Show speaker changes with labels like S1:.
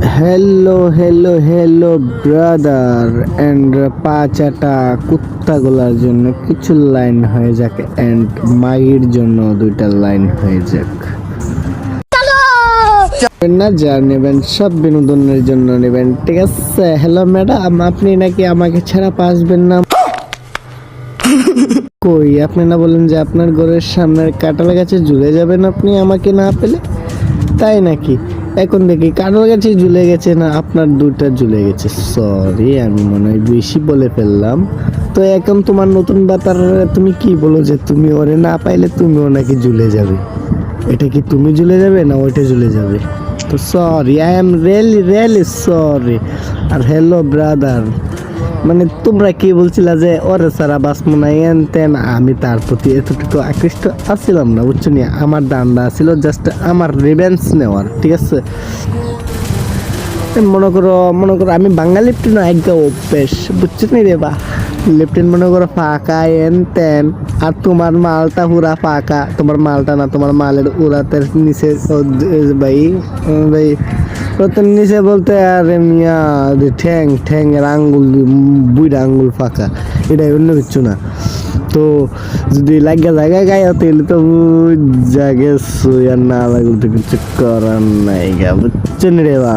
S1: Hello hello hello brother and পাঁচাটা কুত্তাগুলার জন্য কিছু লাইন হয়ে যাক অ্যান্ড মাগির জন্য দুইটা লাইন হয়ে যাক। না যা নেবেন সব বিনোদনের জন্য নেবেন, ঠিক আছে? হ্যালো ম্যাডাম, আপনি নাকি আমাকে ছাড়া বাঁচবেন না? কই, আপনি না বলেন যে আপনার ঘরের সামনের কাঁঠাল গাছে ঝুলে যাবেন আপনি আমাকে না পেলে? তাই নাকি? এখন দেখি কাঁঠাল গাছে ঝুলে গেছে না আপনার দুটা ঝুলে গেছে। সরি, আমি মনে হয় বেশি বলে ফেললাম। তো এখন তোমার নতুন বাতার তুমি কি বলো যে তুমি ওরে না পাইলে তুমিও নাকি ঝুলে যাবে? এটা কি তুমি ঝুলে যাবে না ওইটা ঝুলে যাবে? তো sorry, I am really really sorry. আর হ্যালো ব্রাদার, মানে তোমরা কি বলছিলা যে ওরে সারা বাসমু না এন তেন, আমি তার প্রতি এতটুকু আকৃষ্ট আসছিলাম না, বুঝছো নি? আমার দান্দা ছিল জাস্ট আমার রিভেন্স নেওয়ার, ঠিক আছে? মনে করো আমি বাঙালি লেফটেন আজ্ঞা অভ্যেস, বুঝছো নি রে বা? লেফটেন মনে করো ফাঁকা এন তেন, আর তোমার মালটা পুরা ফাঁকা। তোমার মালটা না, তোমার মালের উড়াতে নিচে ভাই ভাই প্রথম নিচে বলতে আরে মিয়া ঠ্যাং ঠ্যাংয়ের আঙ্গুল বুইটা আঙ্গুল ফাঁকা, এটাই অন্য কিছু না। তো যদি লাগা জায়গা গায়ে তাহলে তো জাগে আর না লাগলে তো কিছু করার নাই গা, বুঝছেন রে বা?